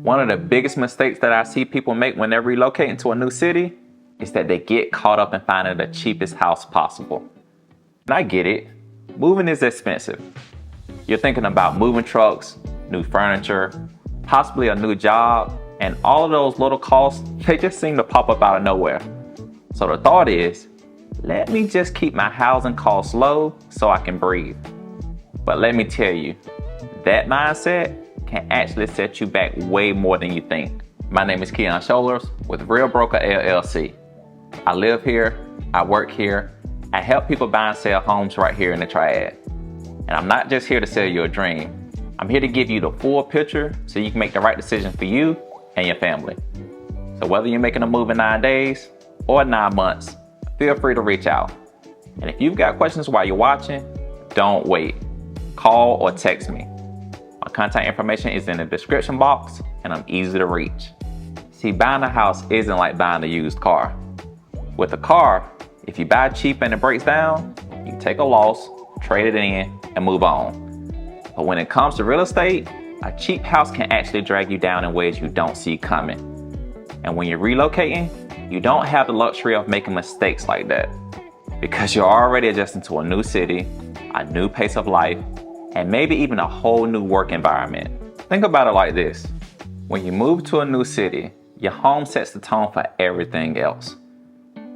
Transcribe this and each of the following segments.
One of the biggest mistakes that I see people make when they're relocating to a new city is that they get caught up in finding the cheapest house possible. And I get it. Moving is expensive. You're thinking about moving trucks, new furniture, possibly a new job, and all of those little costs, they just seem to pop up out of nowhere. So the thought is, let me just keep my housing costs low so I can breathe. But let me tell you, that mindset can actually set you back way more than you think. My name is Keon with Real Broker LLC. I live here, I work here, I help people buy and sell homes right here in the Triad. And I'm not just here to sell you a dream. I'm here to give you the full picture so you can make the right decision for you and your family. So whether you're making a move in 9 days or 9 months, feel free to reach out. And if you've got questions while you're watching, don't wait. Call or text me. My contact information is in the description box and I'm easy to reach. See, buying a house isn't like buying a used car. With a car, if you buy cheap and it breaks down, you take a loss, trade it in, and move on. But when it comes to real estate, a cheap house can actually drag you down in ways you don't see coming. And when you're relocating, you don't have the luxury of making mistakes like that because you're already adjusting to a new city, a new pace of life, and maybe even a whole new work environment. Think about it like this. When you move to a new city, your home sets the tone for everything else.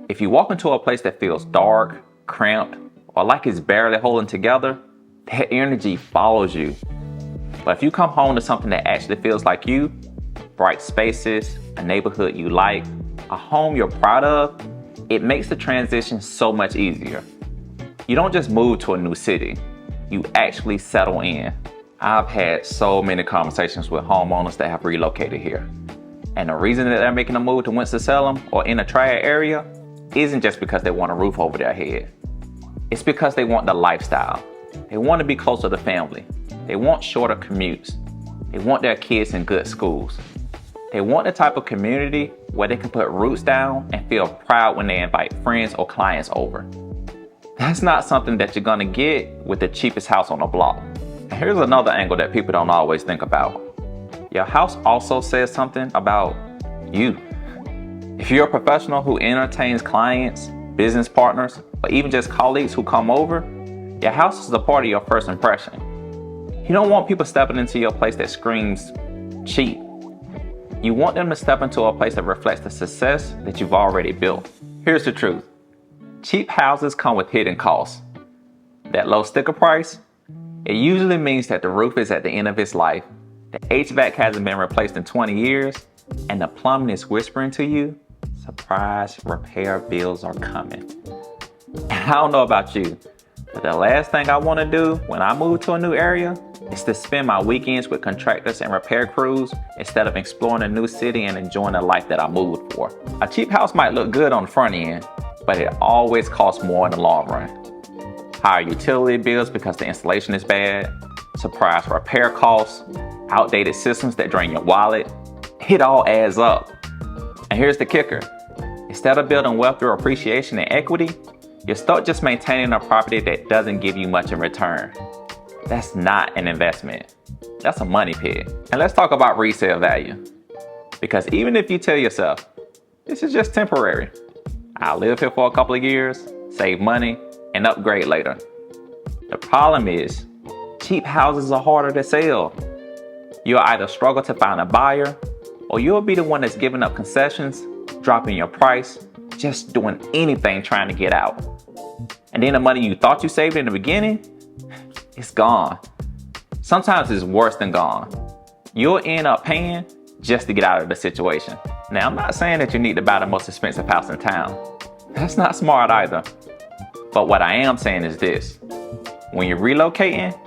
If you walk into a place that feels dark, cramped, or like it's barely holding together, that energy follows you. But if you come home to something that actually feels like you, bright spaces, a neighborhood you like, a home you're proud of, it makes the transition so much easier. You don't just move to a new city, you actually settle in. I've had so many conversations with homeowners that have relocated here. And the reason that they're making a move to Winston-Salem or in the Triad area isn't just because they want a roof over their head. It's because they want the lifestyle. They want to be closer to family. They want shorter commutes. They want their kids in good schools. They want the type of community where they can put roots down and feel proud when they invite friends or clients over. That's not something that you're gonna get with the cheapest house on the block. And here's another angle that people don't always think about. Your house also says something about you. If you're a professional who entertains clients, business partners, or even just colleagues who come over, your house is a part of your first impression. You don't want people stepping into your place that screams cheap. You want them to step into a place that reflects the success that you've already built. Here's the truth. Cheap houses come with hidden costs. That low sticker price, it usually means that the roof is at the end of its life, the HVAC hasn't been replaced in 20 years, and the plumbing is whispering to you, surprise repair bills are coming. And I don't know about you, but the last thing I want to do when I move to a new area is to spend my weekends with contractors and repair crews instead of exploring a new city and enjoying the life that I moved for. A cheap house might look good on the front end, but it always costs more in the long run. Higher utility bills because the installation is bad, surprise repair costs, outdated systems that drain your wallet. It all adds up. And here's the kicker. Instead of building wealth through appreciation and equity, you're stuck just maintaining a property that doesn't give you much in return. That's not an investment. That's a money pit. And let's talk about resale value. Because even if you tell yourself, this is just temporary, I'll live here for a couple of years, save money, and upgrade later. The problem is, cheap houses are harder to sell. You'll either struggle to find a buyer, or you'll be the one that's giving up concessions, dropping your price, just doing anything trying to get out. And then the money you thought you saved in the beginning, it's gone. Sometimes it's worse than gone. You'll end up paying just to get out of the situation. Now, I'm not saying that you need to buy the most expensive house in town. That's not smart either. But what I am saying is this. When you're relocating,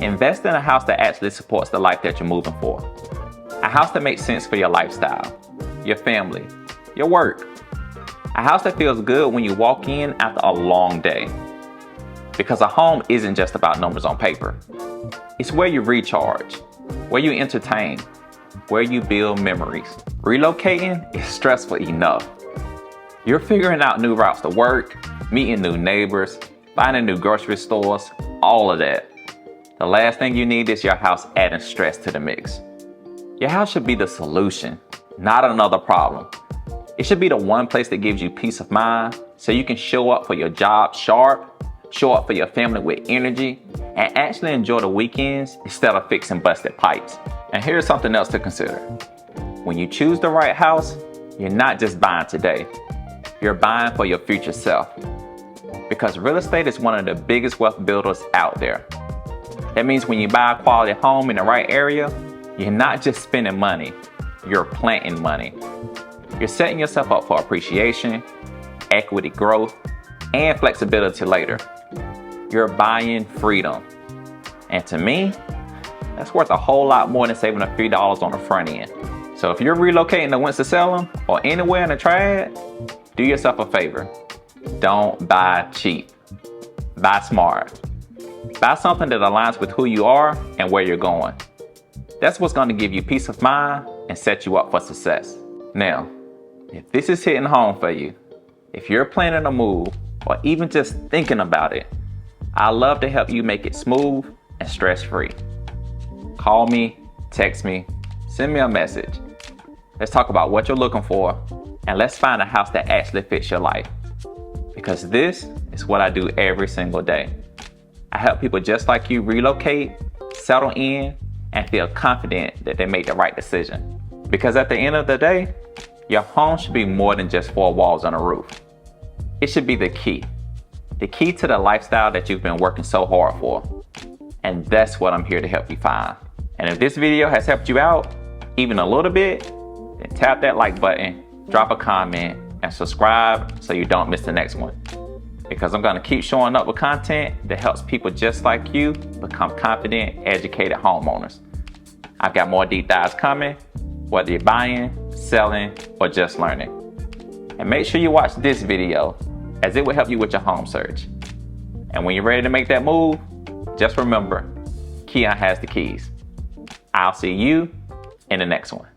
invest in a house that actually supports the life that you're moving for. A house that makes sense for your lifestyle, your family, your work. A house that feels good when you walk in after a long day. Because a home isn't just about numbers on paper. It's where you recharge, where you entertain, where you build memories. Relocating is stressful enough. You're figuring out new routes to work, meeting new neighbors, finding new grocery stores, all of that. The last thing you need is your house adding stress to the mix. Your house should be the solution, not another problem. It should be the one place that gives you peace of mind so you can show up for your job sharp, show up for your family with energy, and actually enjoy the weekends instead of fixing busted pipes. And here's something else to consider. When you choose the right house, you're not just buying today, you're buying for your future self. Because real estate is one of the biggest wealth builders out there. That means when you buy a quality home in the right area, you're not just spending money, you're planting money. You're setting yourself up for appreciation, equity growth, and flexibility later. You're buying freedom. And to me, that's worth a whole lot more than saving a few dollars on the front end. So if you're relocating to Winston-Salem or anywhere in the Triad, do yourself a favor. Don't buy cheap. Buy smart. Buy something that aligns with who you are and where you're going. That's what's going to give you peace of mind and set you up for success. Now, if this is hitting home for you, if you're planning a move or even just thinking about it, I'd love to help you make it smooth and stress-free. Call me, text me, send me a message. Let's talk about what you're looking for and let's find a house that actually fits your life. Because this is what I do every single day. I help people just like you relocate, settle in, and feel confident that they made the right decision. Because at the end of the day, your home should be more than just 4 walls and a roof. It should be the key to the lifestyle that you've been working so hard for. And that's what I'm here to help you find. And if this video has helped you out, even a little bit, then tap that like button, drop a comment, and subscribe so you don't miss the next one. Because I'm gonna keep showing up with content that helps people just like you become confident, educated homeowners. I've got more deep dives coming, whether you're buying, selling, or just learning. And make sure you watch this video as it will help you with your home search. And when you're ready to make that move, just remember, Keon has the keys. I'll see you in the next one.